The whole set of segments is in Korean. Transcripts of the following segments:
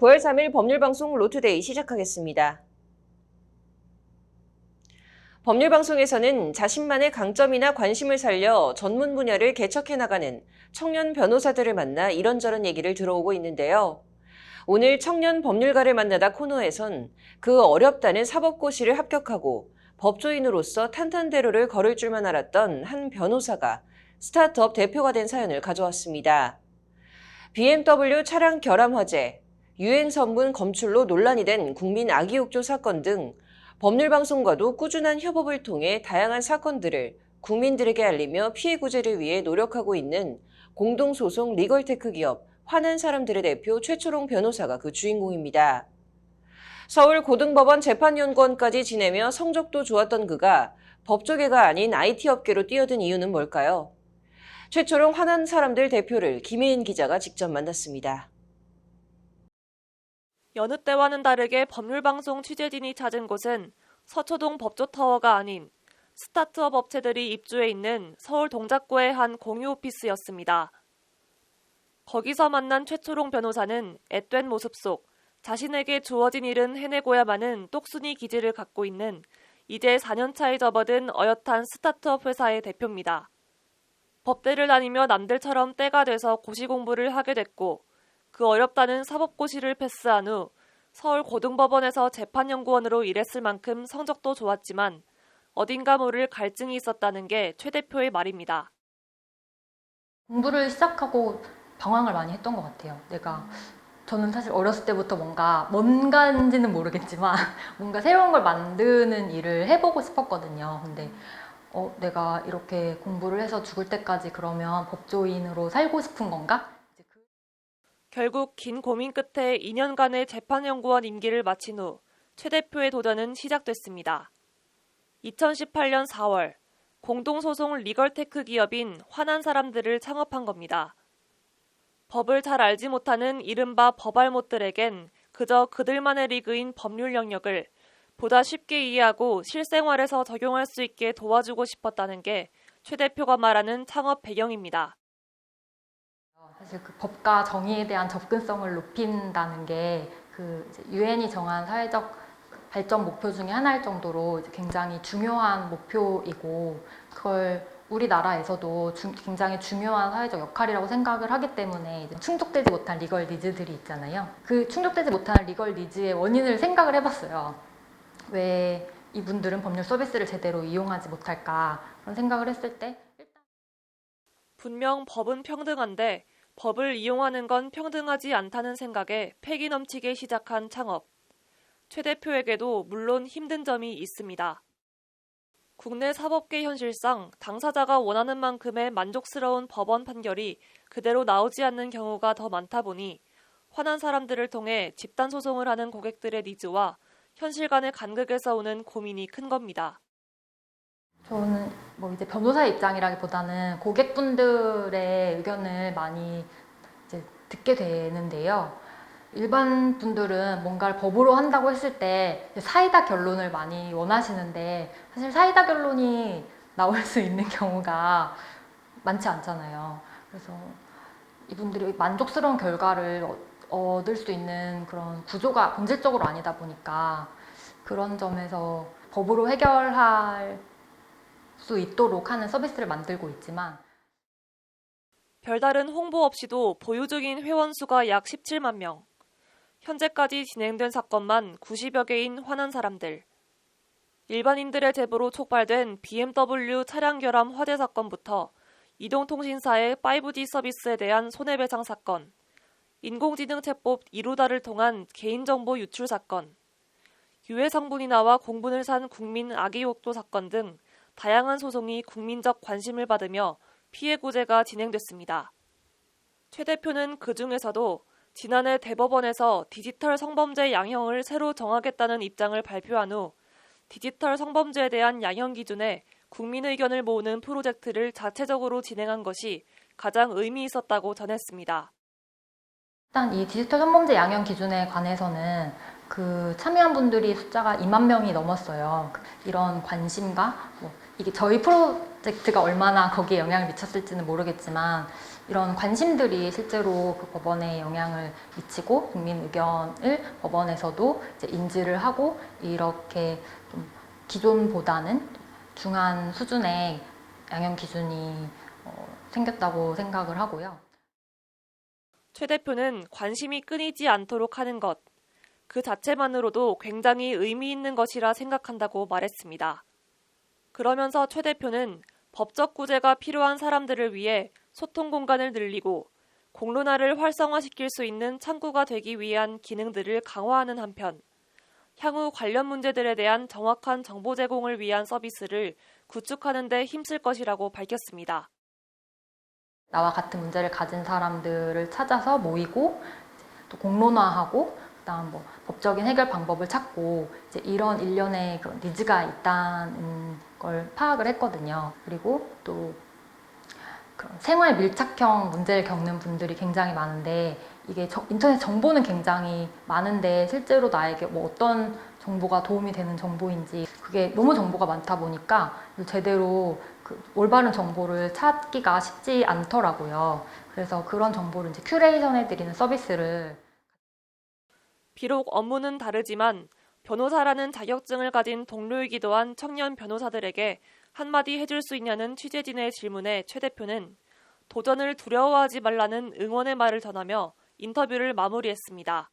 9월 3일 법률방송 로투데이 시작하겠습니다. 법률방송에서는 자신만의 강점이나 관심을 살려 전문 분야를 개척해 나가는 청년 변호사들을 만나 이런저런 얘기를 들어오고 있는데요. 오늘 청년 법률가를 만나다 코너에선 그 어렵다는 사법고시를 합격하고 법조인으로서 탄탄대로를 걸을 줄만 알았던 한 변호사가 스타트업 대표가 된 사연을 가져왔습니다. BMW 차량 결함 화재, 유행 성분 검출로 논란이 된 국민 아기 욕조 사건 등 법률방송과도 꾸준한 협업을 통해 다양한 사건들을 국민들에게 알리며 피해 구제를 위해 노력하고 있는 공동소송 리걸테크 기업 화난 사람들의 대표 최초롱 변호사가 그 주인공입니다. 서울 고등법원 재판연구원까지 지내며 성적도 좋았던 그가 법조계가 아닌 IT 업계로 뛰어든 이유는 뭘까요? 최초롱 화난 사람들 대표를 김혜인 기자가 직접 만났습니다. 여느 때와는 다르게 법률방송 취재진이 찾은 곳은 서초동 법조타워가 아닌 스타트업 업체들이 입주해 있는 서울 동작구의 한 공유 오피스였습니다. 거기서 만난 최초롱 변호사는 앳된 모습 속 자신에게 주어진 일은 해내고야마는 똑순이 기질을 갖고 있는 이제 4년차에 접어든 어엿한 스타트업 회사의 대표입니다. 법대를 다니며 남들처럼 때가 돼서 고시 공부를 하게 됐고 그 어렵다는 사법고시를 패스한 후 서울 고등법원에서 재판연구원으로 일했을 만큼 성적도 좋았지만 어딘가 모를 갈증이 있었다는 게 최 대표의 말입니다. 공부를 시작하고 방황을 많이 했던 것 같아요. 저는 사실 어렸을 때부터 뭔가인지는 모르겠지만 뭔가 새로운 걸 만드는 일을 해보고 싶었거든요. 근데 내가 이렇게 공부를 해서 죽을 때까지 그러면 법조인으로 살고 싶은 건가? 결국 긴 고민 끝에 2년간의 재판연구원 임기를 마친 후 최 대표의 도전은 시작됐습니다. 2018년 4월 공동소송 리걸테크 기업인 화난 사람들을 창업한 겁니다. 법을 잘 알지 못하는 이른바 법알못들에겐 그저 그들만의 리그인 법률 영역을 보다 쉽게 이해하고 실생활에서 적용할 수 있게 도와주고 싶었다는 게 최 대표가 말하는 창업 배경입니다. 사실 그 법과 정의에 대한 접근성을 높인다는 게 유엔이 정한 사회적 발전 목표 중에 하나일 정도로 이제 굉장히 중요한 목표이고 그걸 우리나라에서도 굉장히 중요한 사회적 역할이라고 생각을 하기 때문에 이제 충족되지 못한 리걸 니즈들이 있잖아요. 그 충족되지 못한 리걸 니즈의 원인을 생각을 해봤어요. 왜 이분들은 법률 서비스를 제대로 이용하지 못할까 그런 생각을 했을 때 분명 법은 평등한데 법을 이용하는 건 평등하지 않다는 생각에 패기 넘치게 시작한 창업. 최 대표에게도 물론 힘든 점이 있습니다. 국내 사법계 현실상 당사자가 원하는 만큼의 만족스러운 법원 판결이 그대로 나오지 않는 경우가 더 많다 보니 화난 사람들을 통해 집단 소송을 하는 고객들의 니즈와 현실 간의 간극에서 오는 고민이 큰 겁니다. 저는 이제 변호사의 입장이라기보다는 고객분들의 의견을 많이 이제 듣게 되는데요. 일반 분들은 뭔가를 법으로 한다고 했을 때 사이다 결론을 많이 원하시는데 사실 사이다 결론이 나올 수 있는 경우가 많지 않잖아요. 그래서 이분들이 만족스러운 결과를 얻을 수 있는 그런 구조가 본질적으로 아니다 보니까 그런 점에서 법으로 해결할 수 있도록 하는 서비스를 만들고 있지만 별다른 홍보 없이도 보유 중인 회원 수가 약 17만 명. 현재까지 진행된 사건만 90여 개인 화난 사람들. 일반인들의 제보로 촉발된 BMW 차량 결함 화재 사건부터 이동통신사의 5G 서비스에 대한 손해배상 사건, 인공지능 챗봇 이루다를 통한 개인정보 유출 사건, 유해 성분이 나와 공분을 산 국민 아기 욕조 사건 등 다양한 소송이 국민적 관심을 받으며 피해 구제가 진행됐습니다. 최 대표는 그중에서도 지난해 대법원에서 디지털 성범죄 양형을 새로 정하겠다는 입장을 발표한 후 디지털 성범죄에 대한 양형 기준에 국민 의견을 모으는 프로젝트를 자체적으로 진행한 것이 가장 의미 있었다고 전했습니다. 일단 이 디지털 성범죄 양형 기준에 관해서는 참여한 분들이 숫자가 2만 명이 넘었어요. 이런 관심과 이게 저희 프로젝트가 얼마나 거기에 영향을 미쳤을지는 모르겠지만 이런 관심들이 실제로 그 법원에 영향을 미치고 국민 의견을 법원에서도 이제 인지를 하고 이렇게 좀 기존보다는 중한 수준의 양형 기준이 생겼다고 생각을 하고요. 최 대표는 관심이 끊이지 않도록 하는 것, 그 자체만으로도 굉장히 의미 있는 것이라 생각한다고 말했습니다. 그러면서 최 대표는 법적 구제가 필요한 사람들을 위해 소통 공간을 늘리고 공론화를 활성화시킬 수 있는 창구가 되기 위한 기능들을 강화하는 한편 향후 관련 문제들에 대한 정확한 정보 제공을 위한 서비스를 구축하는 데 힘쓸 것이라고 밝혔습니다. 나와 같은 문제를 가진 사람들을 찾아서 모이고 또 공론화하고 그다음 뭐 법적인 해결 방법을 찾고 이제 이런 일련의 그런 니즈가 있다는 걸 파악을 했거든요. 그리고 또 그런 생활 밀착형 문제를 겪는 분들이 굉장히 많은데 이게 인터넷 정보는 굉장히 많은데 실제로 나에게 뭐 어떤 정보가 도움이 되는 정보인지 그게 너무 정보가 많다 보니까 제대로 그 올바른 정보를 찾기가 쉽지 않더라고요. 그래서 그런 정보를 이제 큐레이션해드리는 서비스를 비록 업무는 다르지만 변호사라는 자격증을 가진 동료이기도 한 청년 변호사들에게 한마디 해줄 수 있냐는 취재진의 질문에 최 대표는 도전을 두려워하지 말라는 응원의 말을 전하며 인터뷰를 마무리했습니다.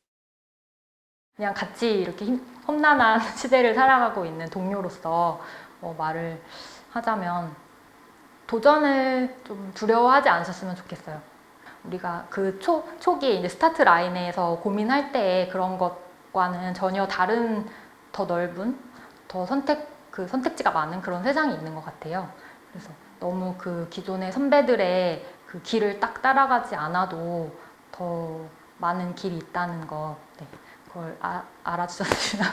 그냥 같이 이렇게 험난한 시대를 살아가고 있는 동료로서 말을 하자면 도전을 좀 두려워하지 않으셨으면 좋겠어요. 우리가 그 초기에 이제 스타트 라인에서 고민할 때 그런 것과는 전혀 다른 더 넓은 더 선택지가 많은 그런 세상이 있는 것 같아요. 그래서 너무 그 기존의 선배들의 그 길을 딱 따라가지 않아도 더 많은 길이 있다는 거, 네, 그걸 알아주셨으면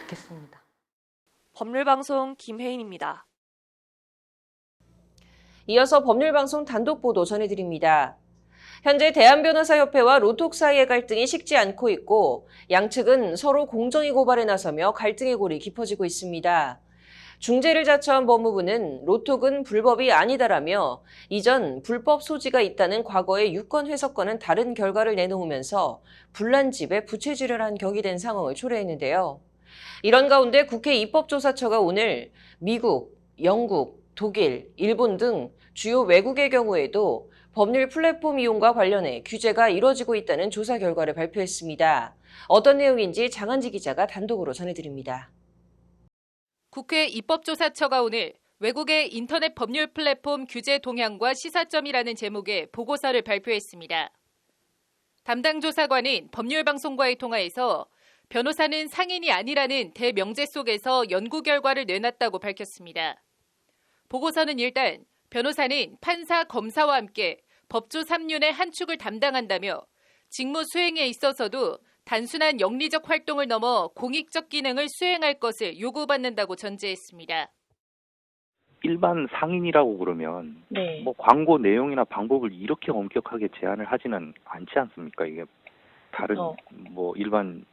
좋겠습니다. 법률방송 김혜인입니다. 이어서 법률방송 단독보도 전해드립니다. 현재 대한변호사협회와 로톡 사이의 갈등이 식지 않고 있고 양측은 서로 공정위 고발에 나서며 갈등의 골이 깊어지고 있습니다. 중재를 자처한 법무부는 로톡은 불법이 아니다라며 이전 불법 소지가 있다는 과거의 유권 해석과는 다른 결과를 내놓으면서 분란집에 부채질을 한 격이 된 상황을 초래했는데요. 이런 가운데 국회 입법조사처가 오늘 미국, 영국, 독일, 일본 등 주요 외국의 경우에도 법률 플랫폼 이용과 관련해 규제가 이뤄지고 있다는 조사 결과를 발표했습니다. 어떤 내용인지 장한지 기자가 단독으로 전해드립니다. 국회 입법조사처가 오늘 외국의 인터넷 법률 플랫폼 규제 동향과 시사점이라는 제목의 보고서를 발표했습니다. 담당 조사관은 법률방송과의 통화에서 변호사는 상인이 아니라는 대명제 속에서 연구 결과를 내놨다고 밝혔습니다. 보고서는 일단 변호사는 판사, 검사와 함께 법조 3륜의 한 축을 담당한다며 직무 수행에 있어서도 단순한 영리적 활동을 넘어 공익적 기능을 수행할 것을 요구받는다고 전제했습니다. 일반 상인이라고 그러면 뭐 광고 내용이나 방법을 이렇게 엄격하게 제한을 하지는 않지 않습니까? 이게 다른 뭐 일반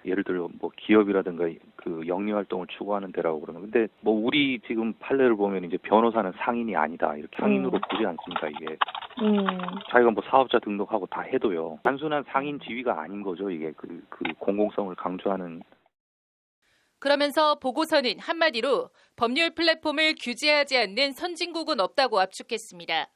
예를 들어 뭐 기업이라든가 그 영리 활동을 추구하는 데라고 그러면 근데 뭐 우리 지금 판례를 보면 이제 변호사는 상인이 아니다 이렇게 상인으로 보지 않습니다. 이게 자기가 뭐 사업자 등록하고 다 해도요 단순한 상인 지위가 아닌 거죠. 이게 그 공공성을 강조하는. 그러면서 보고서는 한마디로 법률 플랫폼을 규제하지 않는 선진국은 없다고 압축했습니다.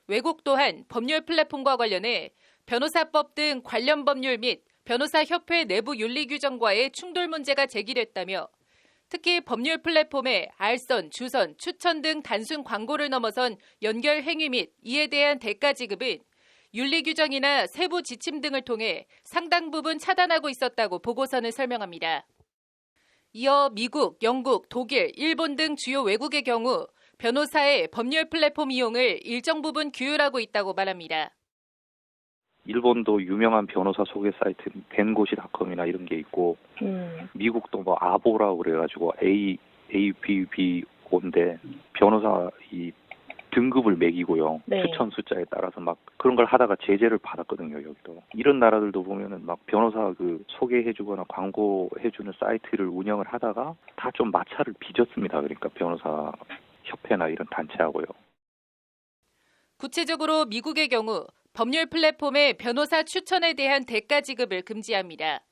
외국 또한 법률 플랫폼과 관련해 변호사법 등 관련 법률 및 변호사협회 내부 윤리 규정과의 충돌 문제가 제기됐다며 특히 법률 플랫폼의 알선, 주선, 추천 등 단순 광고를 넘어선 연결 행위 및 이에 대한 대가 지급은 윤리 규정이나 세부 지침 등을 통해 상당 부분 차단하고 있었다고 보고서는 설명합니다. 이어 미국, 영국, 독일, 일본 등 주요 외국의 경우 변호사의 법률 플랫폼 이용을 일정 부분 규율하고 있다고 말합니다. 일본도 유명한 변호사 소개 사이트 벤고시닷컴이나 이런 게 있고 미국도 뭐 아보라고 그래가지고 ABBO인데 변호사 이 등급을 매기고요. 추천 숫자에 따라서 막 그런 걸 하다가 제재를 받았거든요. 여기도 이런 나라들도 보면은 막 변호사 그 소개해주거나 광고해주는 사이트를 운영을 하다가 다 좀 마찰을 빚었습니다. 그러니까 변호사 협회나 이런 단체하고요. 구체적으로 미국의 경우 법률 플랫폼의 변호사 추천에 대한 대가 지급을 금지합니다.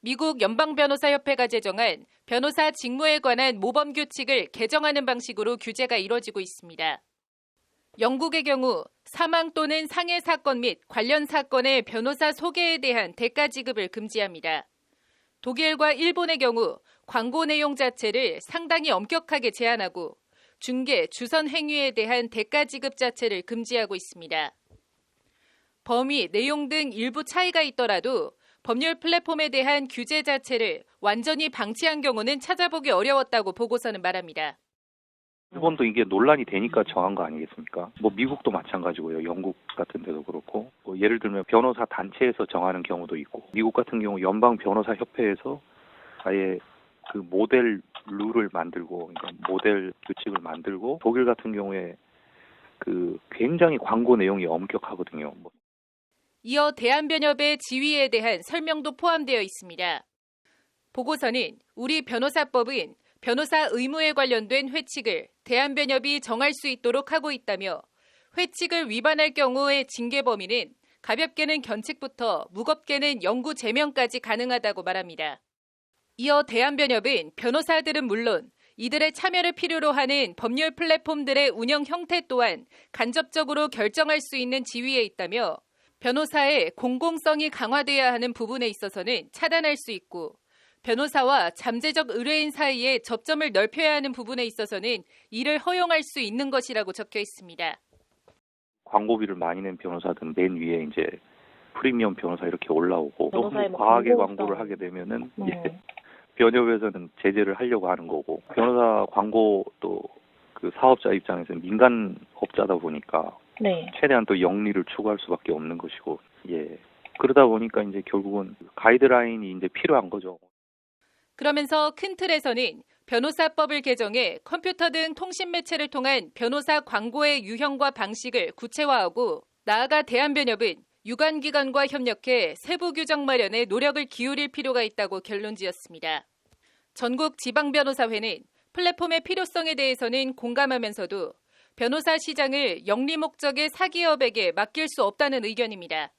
미국 연방변호사협회가 제정한 변호사 직무에 관한 모범 규칙을 개정하는 방식으로 규제가 이뤄지고 있습니다. 영국의 경우 사망 또는 상해 사건 및 관련 사건의 변호사 소개에 대한 대가 지급을 금지합니다. 독일과 일본의 경우 광고 내용 자체를 상당히 엄격하게 제한하고 중개, 주선 행위에 대한 대가 지급 자체를 금지하고 있습니다. 범위, 내용 등 일부 차이가 있더라도 법률 플랫폼에 대한 규제 자체를 완전히 방치한 경우는 찾아보기 어려웠다고 보고서는 말합니다. 일본도 이게 논란이 되니까 정한 거 아니겠습니까? 뭐 미국도 마찬가지고요. 영국 같은 데도 그렇고 뭐 예를 들면 변호사 단체에서 정하는 경우도 있고 미국 같은 경우 연방 변호사 협회에서 아예 그 모델 룰을 만들고 그러니까 모델 규칙을 만들고 독일 같은 경우에 그 굉장히 광고 내용이 엄격하거든요. 이어 대한변협의 지위에 대한 설명도 포함되어 있습니다. 보고서는 우리 변호사법은 변호사 의무에 관련된 회칙을 대한변협이 정할 수 있도록 하고 있다며 회칙을 위반할 경우의 징계 범위는 가볍게는 견책부터 무겁게는 영구 제명까지 가능하다고 말합니다. 이어 대한변협은 변호사들은 물론 이들의 참여를 필요로 하는 법률 플랫폼들의 운영 형태 또한 간접적으로 결정할 수 있는 지위에 있다며 변호사의 공공성이 강화돼야 하는 부분에 있어서는 차단할 수 있고 변호사와 잠재적 의뢰인 사이에 접점을 넓혀야 하는 부분에 있어서는 이를 허용할 수 있는 것이라고 적혀 있습니다. 광고비를 많이 낸 변호사들은 맨 위에 이제 프리미엄 변호사 이렇게 올라오고 너무 과하게 광고를 하게 되면은 변협에서는 제재를 하려고 하는 거고 변호사 광고도 그 사업자 입장에서 민간업자다 보니까 최대한 또 영리를 추구할 수밖에 없는 것이고 그러다 보니까 이제 결국은 가이드라인이 이제 필요한 거죠. 그러면서 큰 틀에서는 변호사법을 개정해 컴퓨터 등 통신 매체를 통한 변호사 광고의 유형과 방식을 구체화하고 나아가 대한변협은 유관기관과 협력해 세부 규정 마련에 노력을 기울일 필요가 있다고 결론지었습니다. 전국 지방변호사회는 플랫폼의 필요성에 대해서는 공감하면서도 변호사 시장을 영리 목적의 사기업에게 맡길 수 없다는 의견입니다.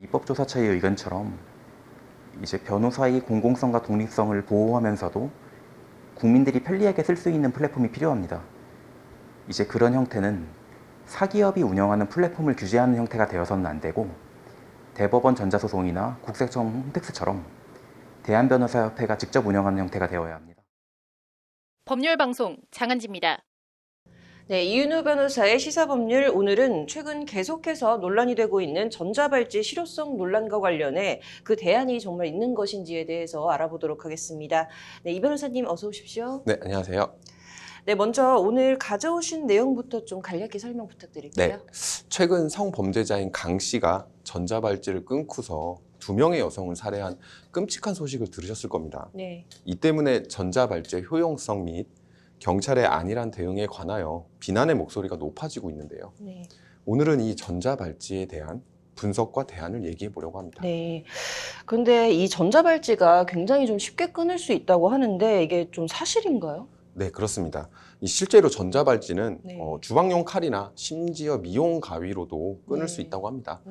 입법조사처의 의견처럼 이제 변호사의 공공성과 독립성을 보호하면서도 국민들이 편리하게 쓸 수 있는 플랫폼이 필요합니다. 이제 그런 형태는 사기업이 운영하는 플랫폼을 규제하는 형태가 되어서는 안 되고 대법원 전자소송이나 국세청 홈택스처럼 대한변호사협회가 직접 운영하는 형태가 되어야 합니다. 법률방송 장한지입니다. 네, 이윤우 변호사의 시사법률 오늘은 최근 계속해서 논란이 되고 있는 전자발찌 실효성 논란과 관련해 그 대안이 정말 있는 것인지에 대해서 알아보도록 하겠습니다. 네, 이 변호사님 어서 오십시오. 네, 안녕하세요. 네, 먼저 오늘 가져오신 내용부터 좀 간략히 설명 부탁드릴게요. 네, 최근 성범죄자인 강 씨가 전자발찌를 끊고서 2명의 여성을 살해한 끔찍한 소식을 들으셨을 겁니다. 네. 이 때문에 전자발찌의 효용성 및 경찰의 안일한 대응에 관하여 비난의 목소리가 높아지고 있는데요. 네. 오늘은 이 전자발찌에 대한 분석과 대안을 얘기해 보려고 합니다. 네. 그런데 이 전자발찌가 굉장히 좀 쉽게 끊을 수 있다고 하는데 이게 좀 사실인가요? 네, 그렇습니다. 실제로 전자발찌는 네. 주방용 칼이나 심지어 미용 가위로도 끊을 네. 수 있다고 합니다.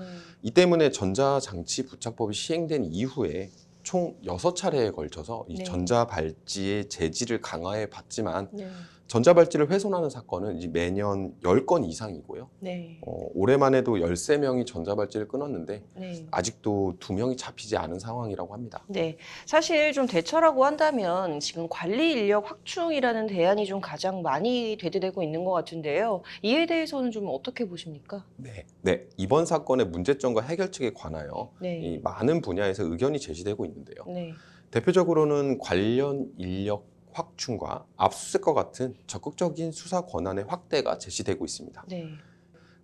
이 때문에 전자장치 부착법이 시행된 이후에 총 6차례에 걸쳐서 이 네. 전자발찌의 재질을 강화해 봤지만 네. 전자발찌를 훼손하는 사건은 이제 매년 10건 이상이고요. 네. 올해만 해도 13명이 전자발찌를 끊었는데 네. 아직도 2명이 잡히지 않은 상황이라고 합니다. 네. 사실 좀 대처라고 한다면 지금 관리 인력 확충이라는 대안이 좀 가장 많이 대두되고 있는 것 같은데요. 이에 대해서는 좀 어떻게 보십니까? 네. 이번 사건의 문제점과 해결책에 관하여 네. 이 많은 분야에서 의견이 제시되고 있는데요. 네. 대표적으로는 관련 인력 확충과 압수수색과 같은 적극적인 수사 권한의 확대가 제시되고 있습니다. 네.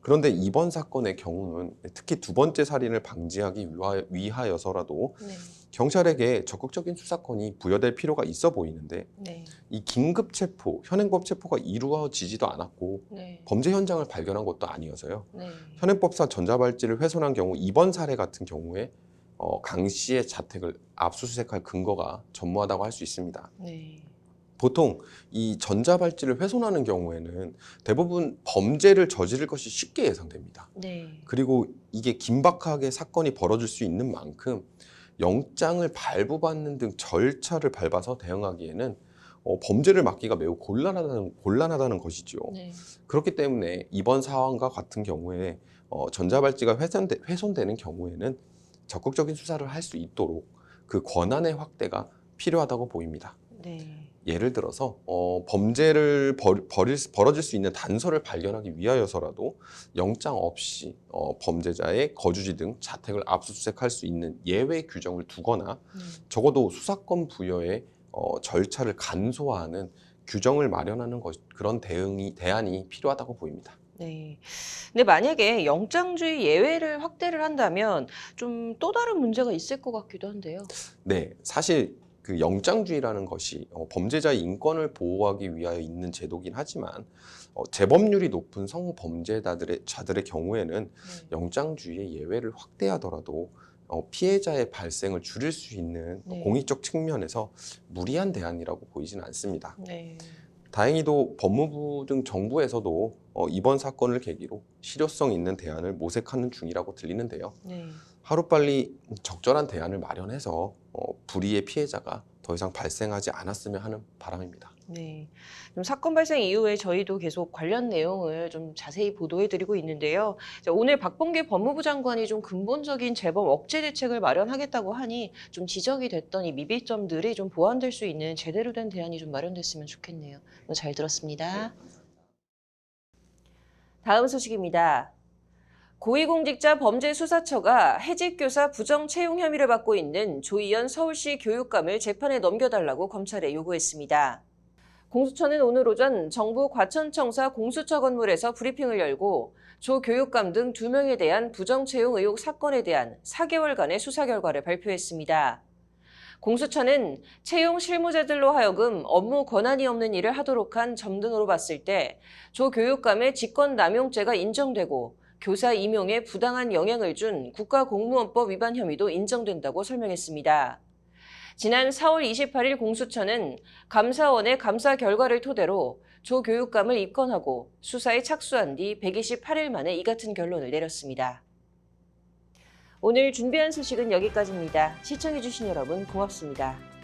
그런데 이번 사건의 경우는 특히 2번째 살인을 방지하기 위하여서라도 네. 경찰에게 적극적인 수사권이 부여될 필요가 있어 보이는데 네. 이 긴급 체포, 현행법 체포가 이루어지지도 않았고 네. 범죄 현장을 발견한 것도 아니어서요. 네. 현행법상 전자발찌를 훼손한 경우 이번 사례 같은 경우에 강 씨의 자택을 압수수색할 근거가 전무하다고 할 수 있습니다. 네. 보통 이 전자발찌를 훼손하는 경우에는 대부분 범죄를 저지를 것이 쉽게 예상됩니다. 네. 그리고 이게 긴박하게 사건이 벌어질 수 있는 만큼 영장을 발부받는 등 절차를 밟아서 대응하기에는 범죄를 막기가 매우 곤란하다는 것이죠. 네. 그렇기 때문에 이번 사안과 같은 경우에 전자발찌가 훼손되는 경우에는 적극적인 수사를 할 수 있도록 그 권한의 확대가 필요하다고 보입니다. 네. 예를 들어서 범죄를 벌어질 수 있는 단서를 발견하기 위하여서라도 영장 없이 범죄자의 거주지 등 자택을 압수수색할 수 있는 예외 규정을 두거나 적어도 수사권 부여의 절차를 간소화하는 규정을 마련하는 그런 대안이 필요하다고 보입니다. 네. 근데 만약에 영장주의 예외를 확대를 한다면 좀 또 다른 문제가 있을 것 같기도 한데요. 네, 사실 그 영장주의라는 것이 범죄자의 인권을 보호하기 위하여 있는 제도긴 하지만 재범률이 높은 성범죄자들의 경우에는 영장주의의 예외를 확대하더라도 피해자의 발생을 줄일 수 있는 네. 공익적 측면에서 무리한 대안이라고 보이지는 않습니다. 네. 다행히도 법무부 등 정부에서도 이번 사건을 계기로 실효성 있는 대안을 모색하는 중이라고 들리는데요. 네. 하루빨리 적절한 대안을 마련해서 불의의 피해자가 더 이상 발생하지 않았으면 하는 바람입니다. 네. 좀 사건 발생 이후에 저희도 계속 관련 내용을 좀 자세히 보도해드리고 있는데요. 오늘 박범계 법무부 장관이 좀 근본적인 재범 억제 대책을 마련하겠다고 하니 좀 지적이 됐던 이 미비점들이 좀 보완될 수 있는 제대로 된 대안이 좀 마련됐으면 좋겠네요. 잘 들었습니다. 다음 소식입니다. 고위공직자 범죄수사처가 해직교사 부정 채용 혐의를 받고 있는 조희연 서울시 교육감을 재판에 넘겨달라고 검찰에 요구했습니다. 공수처는 오늘 오전 정부 과천청사 공수처 건물에서 브리핑을 열고 조 교육감 등 2명에 대한 부정 채용 의혹 사건에 대한 4개월간의 수사 결과를 발표했습니다. 공수처는 채용 실무자들로 하여금 업무 권한이 없는 일을 하도록 한 점 등으로 봤을 때 조 교육감의 직권남용죄가 인정되고 교사 임용에 부당한 영향을 준 국가공무원법 위반 혐의도 인정된다고 설명했습니다. 지난 4월 28일 공수처는 감사원의 감사 결과를 토대로 조 교육감을 입건하고 수사에 착수한 뒤 128일 만에 이 같은 결론을 내렸습니다. 오늘 준비한 소식은 여기까지입니다. 시청해주신 여러분 고맙습니다.